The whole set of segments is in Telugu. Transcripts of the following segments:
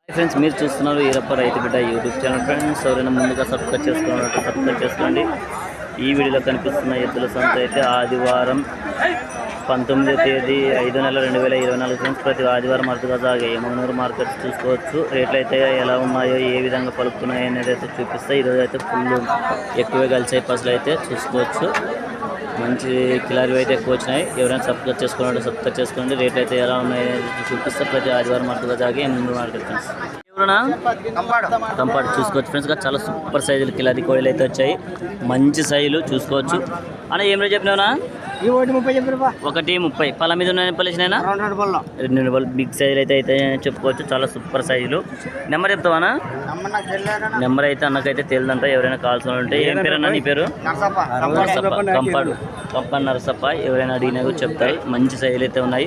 ఫ్రెండ్స్, మీరు చూస్తున్నారు ఈరప్ప రైతు బిడ్డ యూట్యూబ్ ఛానల్. ఫ్రెండ్స్, ఎవరైనా ముందుగా సబ్స్క్రైబ్ చేసుకున్నట్టు సబ్స్క్రైబ్ చేసుకోండి. ఈ వీడియోలో కనిపిస్తున్న ఎద్దుల సంత అయితే ఆదివారం 19వ తేదీ 5వ నెల 2024 ఫ్రెండ్స్. ప్రతి ఆదివారం అరుదుగా సాగే యమనూరు మార్కెట్ చూసుకోవచ్చు. రేట్లు అయితే ఎలా ఉన్నాయో, ఏ విధంగా పలుకుతున్నాయో అనేది అయితే చూపిస్తాయి. ఈరోజు అయితే ఫుల్ ఎక్కువే కలిసే పసులు అయితే చూసుకోవచ్చు. మంచి కిలారీ అయితే ఎక్కువ వచ్చినాయి. ఎవరైనా సబ్స్క్రైబ్ చేసుకున్నట్టు సబ్స్క్రైబ్ చేసుకోండి. రేట్లు అయితే ఎలా ఉన్నాయో చూపిస్తే ప్రతి ఆదివారం అరుదుగా సాగే యమనూరు మార్కెట్ ఫ్రెండ్స్. కంపార్ట్ చూసుకోవచ్చు ఫ్రెండ్స్. చాలా సూపర్ సైజులు కిలారీ కోయిలు అయితే వచ్చాయి. మంచి సైజులు చూసుకోవచ్చు. అన్న ఏం రేట్ చెప్పినావునా? 1:30. పళ్ళ మీద ఉన్న పలిసినైనా 2 బళ్ళు బిగ్ సైజులు అయితే చెప్పుకోవచ్చు. చాలా సూపర్ సైజులు. నెంబర్ చెప్తావానా? నెంబర్ అయితే అన్నకైతే తెలియదంట. ఎవరైనా కావాల్సిన ఉంటే. ఏం పేరు అన్న నీ పేరు? కంపాడు నరసప్ప. ఎవరైనా అడిగినా కూడా చెప్తాయి. మంచి సైజులు అయితే ఉన్నాయి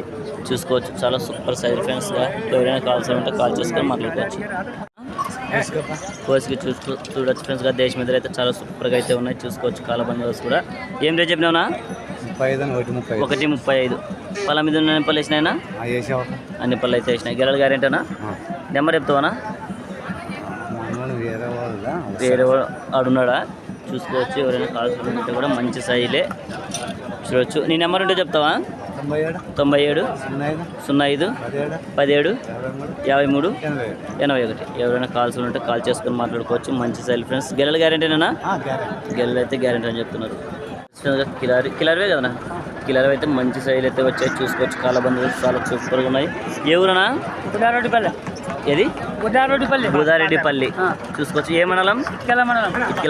చూసుకోవచ్చు. చాలా సూపర్ సైజులు ఫ్రెండ్స్గా. ఎవరైనా కావాల్సిన ఉంటే కాల్ చేసుకొని మాట్లాడుకోవచ్చు. కోసుకి చూడొచ్చు ఫ్రెండ్స్గా. దేశం మీద అయితే చాలా సూపర్గా అయితే ఉన్నాయి చూసుకోవచ్చు. కాలబందోస్ కూడా. ఏం రేట్ చెప్పినావునా? 1:35. పళ్ళ మీద ఉన్న పళ్ళు వేసినాయినా? అన్ని పళ్ళు అయితే వేసినాయి. గెలలు గ్యారెంటీనా? నెంబర్ చెప్తావానా? వేరే ఆడున్నాడా చూసుకోవచ్చు. ఎవరైనా కావాల్సి ఉంటే కూడా మంచి సైజులే చూడవచ్చు. నీ నెంబర్ ఉంటే చెప్తావా? 97 05 17 53 81. ఎవరైనా కాల్స్ ఉంటే కాల్ చేసుకొని మాట్లాడుకోవచ్చు. మంచి సైల్ ఫ్రెండ్స్. గెలలు గ్యారెంటీనా? గెలలు అయితే గ్యారెంటీ అని చెప్తున్నారు. కిలారివే కదనా? కిలారి అయితే మంచి సైజులు అయితే వచ్చాయి చూసుకోవచ్చు. కాలబందులు చాలా సూపర్గా ఉన్నాయి. ఏ ఊరనా? ఏది? బుధారెడ్డిపల్లి చూసుకోవచ్చు. ఏ మండలం? ఇటుకల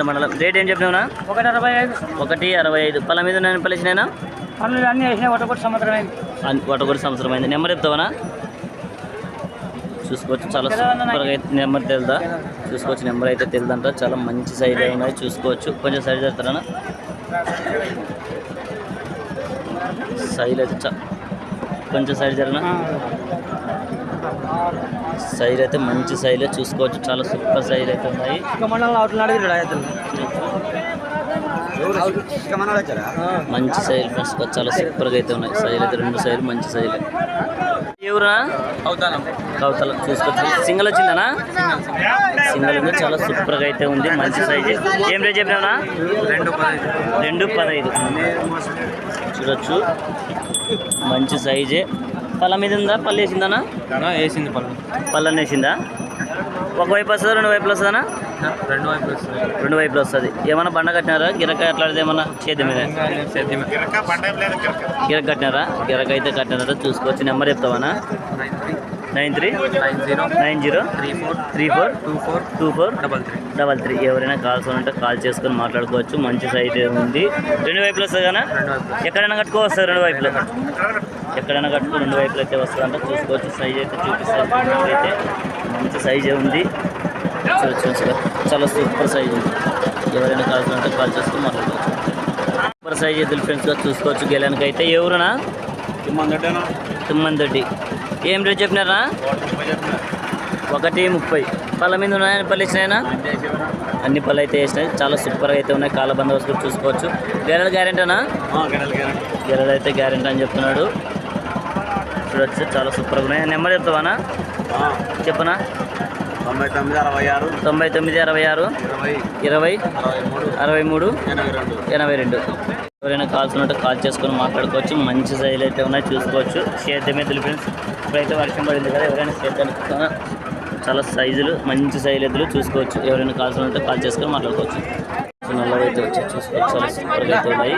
మండలం. రేట్ ఏం చెప్పినావునా? 1:65. పళ్ళ మీద నేను పలిసినైనా? ఒకటి సంవత్సరం అయింది. నెంబర్ చెప్తావనా? చూసుకోవచ్చు. చాలా సూపర్గా అయితే నెంబర్ తెలుదా చూసుకోవచ్చు. నెంబర్ అయితే తెలుదంట. చాలా మంచి సైజ్ ఉన్నాయి చూసుకోవచ్చు. కొంచెం సైజ్ చేస్తారా? సైజ్ అయితే కొంచెం సైజ్ జరిగిన సైజ్ అయితే మంచి సైజే చూసుకోవచ్చు. చాలా సూపర్ సైజ్ అయితే ఉన్నాయి. మంచి సైజు ఫ్రెండ్స్. చాలా సూపర్గా అయితే ఉన్నాయి. సైజులు అయితే 2 సైజులు మంచి సైజులే. ఎవరా? కౌతల చూసుకోవచ్చు. సింగల్ వచ్చిందనా? సింగల్ ఉంది. చాలా సూపర్గా అయితే ఉంది. మంచి సైజు. ఏం రేట్ చెప్పినావునా? 2:15 చూడొచ్చు. మంచి సైజే. పళ్ళ మీద ఉందా? పళ్ళు వేసిందనా? వేసింది. పళ్ళని వేసిందా? ఒకవైపు వస్తుందా? 2 వైపులు వస్తుందనా? 2 వైపులు వస్తుంది. ఏమన్నా బండ కట్టినారా? గిరకాయ అట్లాంటిది ఏమన్నా చేతి మీద గిరక కట్టినారా? గిరక అయితే కట్టినారా చూసుకోవచ్చు. నెంబర్ చెప్తావానా? 93 90 34 24 33. ఎవరైనా కాల్స్ ఉంటే కాల్ చేసుకొని మాట్లాడుకోవచ్చు. మంచి సైట్ ఉంది. 2 వైపులు వస్తుంది కదా? ఎక్కడైనా కట్టుకోవస్తుంది. 2 వైపులు ఎక్కడైనా కట్టుకో 2 వైపులు అయితే వస్తుందంట చూసుకోవచ్చు. సైజ్ అయితే చూపిస్తారు. అయితే మంచి సైజే ఉంది చూసుకోవచ్చు. చాలా సూపర్ సైజ్ ఉంది. ఎవరైనా కాల్స్ ఉంటే కాల్ చేసుకొని మాట్లాడుకోవచ్చు. సూపర్ సైజ్ ఎద్దులు ఫ్రెండ్స్గా చూసుకోవచ్చు. గెలానికి అయితే ఎవరునా? తుమ్మందొడ్డి. ఏం రేట్ చెప్పినారా? 1:30. పళ్ళ మీద ఉన్నాయని పళ్ళు ఇచ్చినాయినా? అన్ని పళ్ళు అయితే వేసినాయి. చాలా సూపర్గా అయితే ఉన్నాయి. కాలబందోబస్తు కూడా చూసుకోవచ్చు. గెలలు గ్యారెంటీనా? గెలలు అయితే గ్యారెంటీ అని చెప్తున్నాడు చూడొచ్చు. చాలా సూపర్గా ఉన్నాయి. నెంబర్ చెప్తావానా? చెప్పనా? 99 66 20 63 82. ఎవరైనా కాల్స్ ఉంటే కాల్ చేసుకొని మాట్లాడుకోవచ్చు. మంచి సైజులు అయితే ఉన్నాయి చూసుకోవచ్చు. సేద్యం ఎద్దులు ఫ్రెండ్స్. ఇప్పుడైతే వర్షం పడింది కదా. ఎవరైనా సేద్యానికి చాలా సైజులు మంచి సైజులు ఎద్దులు చూసుకోవచ్చు. ఎవరైనా కాల్స్ ఉంటే కాల్ చేసుకొని మాట్లాడుకోవచ్చు. నల్లగా అయితే వచ్చి చూసుకోవచ్చు. చాలా సూపర్గా అయితే ఉన్నాయి.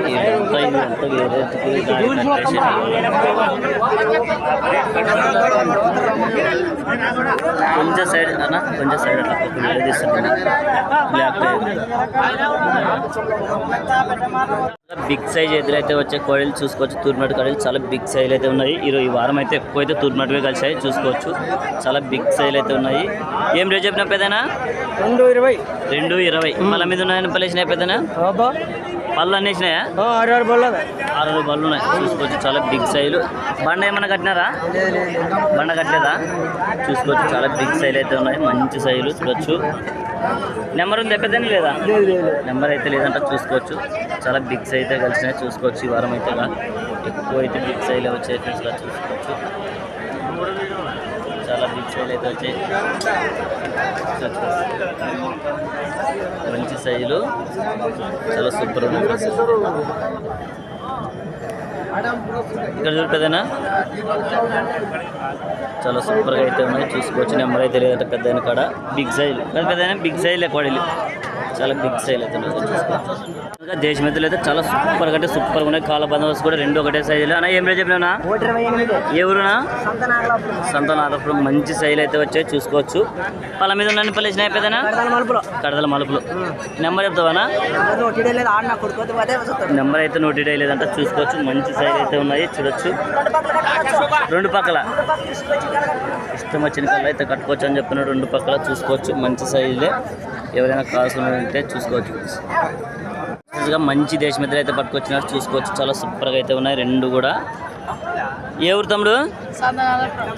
కొంచెం సైడ్ అన్న కొంచెం సైడ్ అట్లా తీస్తుంది. బ్లాక్ బిగ్ సైజ్ ఎదురైతే వచ్చే కోడలు చూసుకోవచ్చు. తూర్మటి కోడలు చాలా బిగ్ సైజ్ అయితే ఉన్నాయి. ఈ వారం అయితే ఎక్కువ అయితే తూర్మటివే కలిసాయి చూసుకోవచ్చు. చాలా బిగ్ సైజ్ అయితే ఉన్నాయి. ఏం రేట్ చెప్పిన పెద్దనా? 2:20. పళ్ళ మీద ఉన్నాయని పళ్ళు వేసినాయి పెద్దనా? పళ్ళు అన్నీ వేసినాయా? 6 బళ్ళు ఉన్నాయి చూసుకోవచ్చు. చాలా బిగ్ సైజులు. బండ ఏమన్నా కట్టినారా? బండ కట్టలేదా చూసుకోవచ్చు. చాలా బిగ్ సైజులు అయితే ఉన్నాయి. మంచి సైజులు చూడొచ్చు. నెంబర్ ఉంది పెద్దని లేదా? నెంబర్ అయితే లేదంట చూసుకోవచ్చు. చాలా బిగ్ సైజ్ అయితే కలిసినాయి చూసుకోవచ్చు. ఈ వారం అయితే ఎక్కువ అయితే బిగ్ సైజ్ వచ్చే చూసుకోవచ్చు. చాలా బిగ్ సైజులు అయితే వచ్చాయి. మంచి సైజులు చాలా సూపర్ ఉన్నాయి. ఇక్కడ చూపెదనా చాలా సూపర్గా అయితే ఉన్నాయి. చూసుకోవచ్చు. నెంబర్ అయితే లేదంటే పెద్ద కాడ బిగ్ సైజ్ పెద్ద బిగ్ సైజ్ కోడలు చాలా బిగ్ సైజ్ అయితే చూసుకోవచ్చు. దేశమెత్తులు అయితే చాలా సూపర్గా అంటే సూపర్గా ఉన్నాయి. కాల బందోబస్తు కూడా రెండు ఒకటే సైజులు అన్న. ఏం రేట్ చెప్పినా ఏ ఊరునా సంతనాథపురం. మంచి సైజులు అయితే వచ్చాయి. చూసుకోవచ్చు. పళ్ళ మీద ఉన్న పళ్ళు వేసినాయి పెద్దనా కడదల మలుపులు. నెంబర్ చెప్తావానా నెంబర్ అయితే నోటీడ్ అయ్యలేదంట. చూసుకోవచ్చు. మంచి సైజు అయితే ఉన్నాయి. చూడొచ్చు. రెండు పక్కల ఇష్టం వచ్చిన కళ్ళు అయితే కట్టుకోవచ్చు అని చెప్తున్నాడు. రెండు పక్కల చూసుకోవచ్చు. మంచి సైజులే. ఎవరైనా కావాల్సింటే చూసుకోవచ్చు. మంచి దేశమిత్రులు అయితే పట్టుకొచ్చినారు. చూసుకోవచ్చు. చాలా సూపర్గా అయితే ఉన్నాయి రెండు కూడా. ఏ ఊరు తమ్ముడు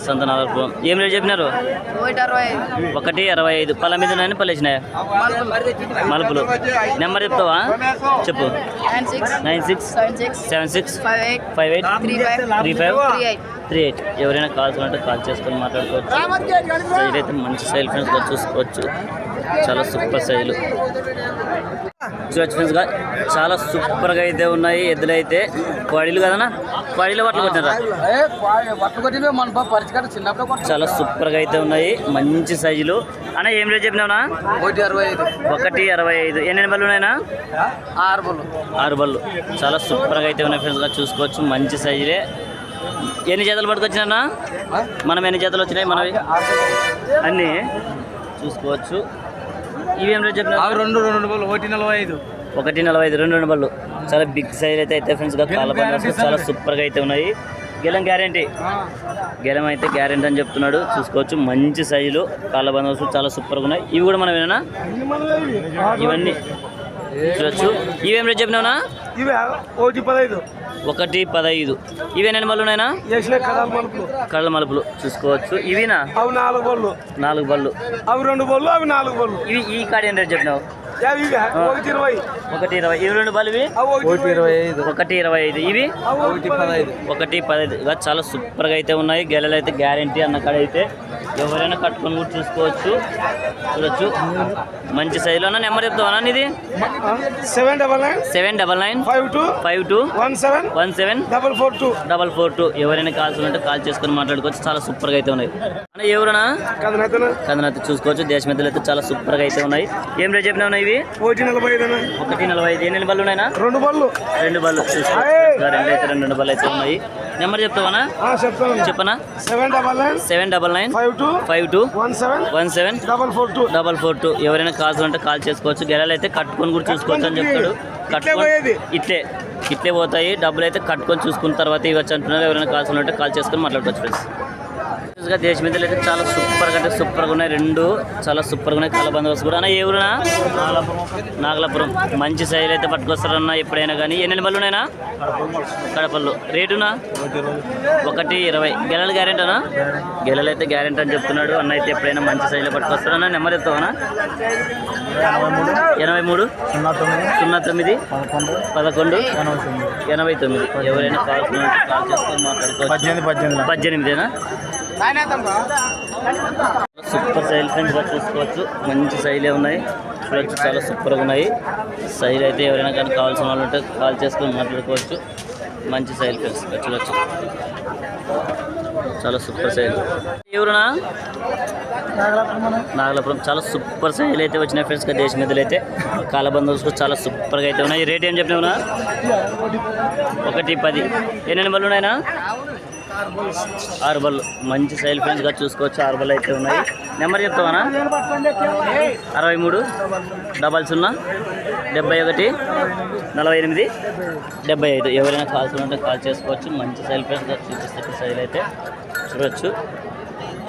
సంతనాథపురం. ఏం రేట్ చెప్పినారు 1.65. పళ్ళ మీద ఉన్నాయని పళ్ళు వేసినాయా మలుపులు. నెంబర్ చెప్తావా చెప్పు 9676583538. ఎవరైనా కావాల్సింటే కాల్ చేసుకొని మాట్లాడుకోవచ్చు. సైజ్ అయితే మంచి సైజ్ ఫ్రెండ్స్గా చూసుకోవచ్చు. చాలా సూపర్ సైజులు చూడొచ్చు ఫ్రెండ్స్గా. చాలా సూపర్గా అయితే ఉన్నాయి. ఎద్దులు అయితే కోడీలు కదనా కోడీలు పట్లు కొట్టినారా చాలా సూపర్గా అయితే ఉన్నాయి. మంచి సైజులు అన్న. ఏం రేట్ చెప్పినావునా 1.65. ఎన్ని బళ్ళు ఉన్నాయినా 6 బళ్ళు. చాలా సూపర్గా అయితే ఉన్నాయి ఫ్రెండ్స్గా చూసుకోవచ్చు. మంచి సైజులే. ఎన్ని జతలు పట్టుకొచ్చినా మనం ఎన్ని జతలు వచ్చినాయి మనవి అన్నీ చూసుకోవచ్చు. ఇవేం రేట్ చెప్పినా 1.45 రెండు బళ్ళు. చాలా బిగ్ సైజ్ అయితే ఫ్రెండ్స్గా కాల బందోబస్తు చాలా సూపర్గా అయితే ఉన్నాయి. గెలం గ్యారంటీ గెలం అయితే గ్యారంటీ అని చెప్తున్నాడు. చూసుకోవచ్చు. మంచి సైజులు కాల బందోబస్తు చాలా సూపర్గా ఉన్నాయి. ఇవి కూడా మనం ఏమైనా ఇవన్నీ చూడొచ్చు. ఇవేం రేట్ చెప్పినావునా 1.15. ఇవేనా బళ్ళు ఉన్నాయినా కళ్ళ మలుపులు. చూసుకోవచ్చు. ఇవినా 4 బళ్ళు. అవి 2 బళ్ళు అవి 4 బళ్ళు. ఇవి ఈ కాడ ఏం రేట్ చెప్పినావు 1.20. 1.20. ఇవి రెండు బళ్ళు ఇవి 1.25. ఇవి 1.15. చాలా సూపర్గా అయితే ఉన్నాయి. గెలలు అయితే గ్యారంటీ అన్న కాడ అయితే ఎవరైనా కట్టుకొని కూడా చూసుకోవచ్చు. చూడొచ్చు. మంచి సైజులో అన్న. నెంబర్ చెప్తావా ఇది 7995217174442. ఎవరైనా కాల్సుకుంటే కాల్ చేసుకొని మాట్లాడుకోవచ్చు. చాలా సూపర్గా అయితే ఉన్నాయి అన్న. ఎవరన్నా కదనైతే చూసుకోవచ్చు. దేశమెద్దలు అయితే చాలా సూపర్గా అయితే ఉన్నాయి. ఏం రేట్ చెప్పినా ఇవి 1.45. ఎన్ని బళ్ళు ఉన్నాయినా 2 బళ్ళు. చూసుకోవచ్చు. రెండు బళ్ళు అయితే ఉన్నాయి. నెంబర్ చెప్తావా చెప్పనా 7995217174442. ఎవరైనా కాల్సుకుంటే కాల్ చేసుకోవచ్చు. గెలలు అయితే కట్టుకొని కూడా చూసుకోవచ్చు అని చెప్తాడు. కట్టుకొని ఇట్లే పోతాయి. డబ్బులు అయితే కట్టుకొని చూసుకున్న తర్వాత ఇవ్వచ్చు అంటున్నారు. ఎవరైనా కాల్సుకుంటే కాల్ చేసుకొని మాట్లాడుకోవచ్చు ఫ్రెండ్స్. దేశమిద్దలు అయితే చాలా సూపర్గా అంటే సూపర్గా ఉన్నాయి. రెండు చాలా సూపర్గా ఉన్నాయి. కాల బందోబస్తు కూడా అన్న. ఏ ఊరునా నాగలాపురం. మంచి సైజులు అయితే పట్టుకొస్తారన్న ఎప్పుడైనా కానీ. ఎన్ని బళ్ళు ఉన్నాయినా కడపల్లో. రేటునా 1.20. గెలలు గ్యారెంటీ అన్నా గెలలు అయితే గ్యారెంటీ అని చెప్తున్నాడు అన్న. అయితే ఎప్పుడైనా మంచి సైజులో పట్టుకొస్తారన్న. నెంబర్ చెప్తావా 83091189. ఎవరైనా కాల్ చేసుకొని మాట్లాడుకోవచ్చు. 18. సూపర్ సైజ్ ఫ్రెండ్స్గా చూసుకోవచ్చు. మంచి సైజులే ఉన్నాయి. చూడొచ్చు. చాలా సూపర్గా ఉన్నాయి. సైజ్ అయితే ఎవరైనా కానీ కావాల్సిన వాళ్ళు ఉంటే కాల్ చేసుకొని మాట్లాడుకోవచ్చు. మంచి సైజ్ ఫ్రెండ్స్గా చూడొచ్చు. చాలా సూపర్ సైజ్. ఎవరునా నాగలాపురం. చాలా సూపర్ సైజులు అయితే వచ్చినాయి ఫ్రెండ్స్గా. దేశమెద్దలు అయితే కాల బందోబస్తు చాలా సూపర్గా అయితే ఉన్నాయి. రేట్ ఏం చెప్పినావునా 1.10. ఎన్ని బళ్ళు ఉన్నాయినా 6 బళ్ళు. మంచి సైజ్ ఫ్రెండ్స్గా చూసుకోవచ్చు. 6 బళ్ళు అయితే ఉన్నాయి. నెంబర్ చెప్తావానా 6300714875. ఎవరైనా కాల్స్ ఉంటే కాల్ చేసుకోవచ్చు. మంచి సైజ్ ఫ్రెండ్స్గా చూపిస్తే సైజ్ అయితే చూడవచ్చు.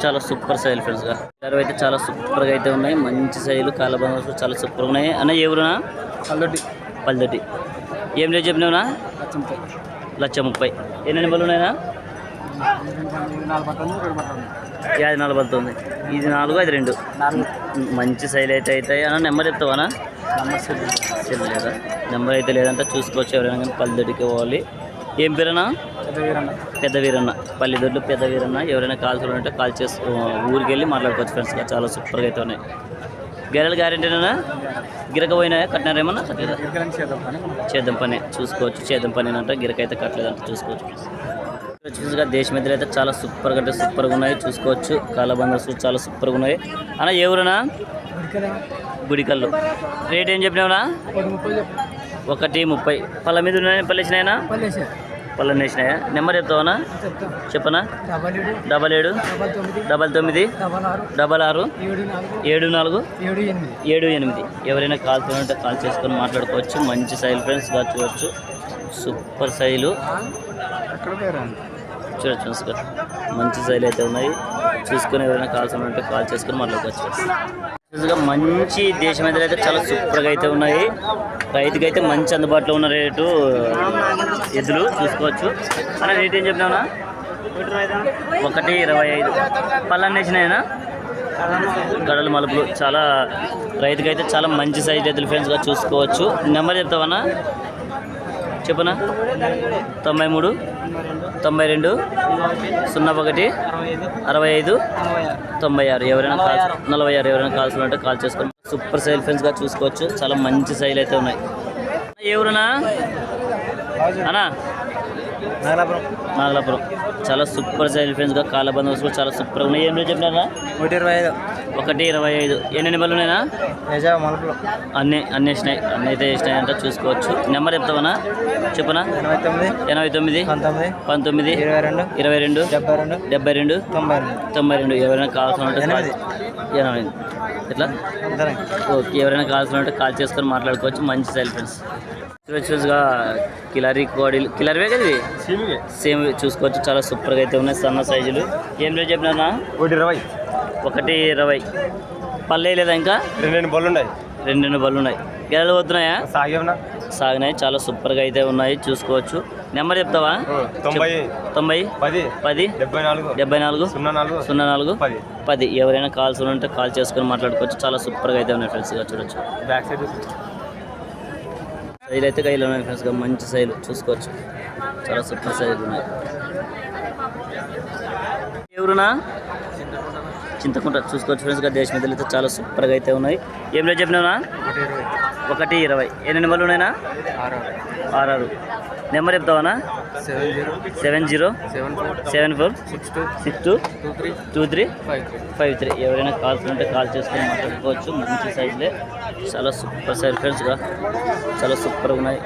చాలా సూపర్ సైజ్ ఫ్రెండ్స్గా. అయితే చాలా సూపర్గా అయితే ఉన్నాయి. మంచి సైజులు కాల బందోబస్తు చాలా సూపర్గా ఉన్నాయి అన్న. ఎవరునా పల్లెటి. ఏం రేట్ చెప్పినావునా 1,30,000. ఎన్ని బళ్ళు ఉన్నాయినా 4 బలుతుంది. ఇది 4 అది 2. మంచి సైజ్ అయితే అవుతాయి అన్న. నెంబర్ చెప్తావానా సెల్ లేదా నెంబర్ అయితే లేదంటే చూసుకోవచ్చు. ఎవరైనా కానీ పల్లెటికి పోవాలి. ఏం పేరేనా పెద్ద వీరన్న పల్లిదొడ్లు పెద్ద వీరన్న. ఎవరైనా కాల్చులు ఉంటే కాల్ చేసి ఊరికి వెళ్ళి మాట్లాడుకోవచ్చు ఫ్రెండ్స్గా. చాలా సూపర్గా అయితే ఉన్నాయి. గెరలు గ్యారెంటీనా? గిరక పోయినాయా? కట్టినారేమన్నా? కట్టలేదా? చేద్దాం పని చూసుకోవచ్చు. చేద్దాం పని అంటే గిరక అయితే కట్టలేదంటే చూసుకోవచ్చు. చూసుగా దేశం ఎదురు అయితే చాలా సూపర్గా అంటే సూపర్గా ఉన్నాయి చూసుకోవచ్చు. కాలబందర్స్ చాలా సూపర్గా ఉన్నాయి అన్న. ఏ ఊరనా? గుడికల్లు. రేట్ ఏం చెప్పినావునా? 1:30. పళ్ళ మీద ఉన్నాయి. పళ్ళు వేసినాయనా? పళ్ళ వేసినాయా? నెంబర్ చెప్తావనా? చెప్పనా? 77 99 66 74 78. ఎవరైనా కాల్ చేయాలంటే కాల్ చేసుకొని మాట్లాడుకోవచ్చు. మంచి సైల్ ఫ్రెండ్స్ చూడవచ్చు. సూపర్ సైలు చూసుకో. మంచి సైలు అయితే ఉన్నాయి చూసుకొని ఎవరైనా కాల్స్ ఉంటే కాల్ చేసుకొని మాట్లాడుకోవచ్చు. మంచి దేశం అయితే చాలా సూపర్గా అయితే ఉన్నాయి. రైతుకి అయితే మంచి అందుబాటులో ఉన్న రేటు ఎద్దులు చూసుకోవచ్చు. అలా రేట్ ఏం చెప్పినావునా? 1:25. పళ్ళన్ని వేసినాయనా? గడలు మలుపులు చాలా రైతుకి అయితే చాలా మంచి సైజ్ ఎద్దులు ఫ్రెండ్స్గా చూసుకోవచ్చు. నెంబర్ చెప్తావన్నా? చెప్పనా? 93 92 01 65 96. ఎవరైనా కాల్స్ 46. ఎవరైనా కాల్స్ ఉంటే కాల్ చేసుకొని సూపర్ సైల్ ఫ్రెండ్స్గా చూసుకోవచ్చు. చాలా మంచి సైల్ అయితే ఉన్నాయి. ఎవరునా అన్నా? నాగలాపురం. చాలా సూపర్ సైల్ ఫ్రెండ్స్గా కాలబందోబస్తు కూడా చాలా సూపర్గా ఉన్నాయి. ఏం చెప్పినారా? 1:25. ఎన్ని బళ్ళు ఉన్నాయినా? అన్నీ వేసినాయి. అన్నీ అయితే వేసినాయి అంటే చూసుకోవచ్చు. నెంబర్ చెప్తావనా? చెప్పనా? 89 19 22 72 92. ఎవరైనా కావాల్సిన ఉంటే 80. ఎట్లా? ఓకే. ఎవరైనా కావాల్సిన ఉంటే కాల్ చేసుకొని మాట్లాడుకోవచ్చు. మంచి సైల్ ఫ్రెండ్స్ చూసుగా. కిలారీ కోడీలు కిలారీవే కదా ఇవి? సేమ్ చూసుకోవచ్చు. చాలా సూపర్గా అయితే ఉన్నాయి. సన్న సైజులు. ఏం రేట్ చెప్పినా? 1:20. పళ్ళు వేయలేదా ఇంకా? 2 బళ్ళు ఉన్నాయి. గెలలు పోతున్నాయా? సాగినాయి. చాలా సూపర్గా అయితే ఉన్నాయి చూసుకోవచ్చు. నెంబర్ చెప్తావా? 90 10 74 04 10. ఎవరైనా కాల్స్ ఉంటే కాల్ చేసుకొని మాట్లాడుకోవచ్చు. చాలా సూపర్గా అయితే ఉన్నాయి ఫ్రెండ్స్గా చూడొచ్చు. బ్యాక్ సైడ్ సైలు అయితే కైలు ఉన్నాయి ఫ్రెండ్స్గా. మంచి సైలు చూసుకోవచ్చు. చాలా సూపర్ సైజులు ఉన్నాయి. ఎవరునా? చింతకుంట చూసుకోవచ్చు ఫ్రెండ్స్గా. దేశం మీద అయితే చాలా సూపర్గా అయితే ఉన్నాయి. ఏం రేట్ చెప్పినావునా? 1:20. ఎన్ని నెంబర్లు ఉన్నాయినా? 6. నెంబర్ చెప్తావనా? 70 74 62 23 53. ఎవరైనా కాల్స్ ఉంటే కాల్ చేసుకొని మాట్లాడుకోవచ్చు. మంచి సైజులే. చాలా సూపర్ సైజ్ ఫ్రెండ్స్గా. చాలా సూపర్గా ఉన్నాయి.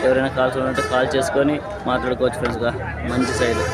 ఎవరైనా కాల్స్ ఉంటే కాల్ చేసుకొని మాట్లాడుకోవచ్చు ఫ్రెండ్స్గా. మంచి సైజు.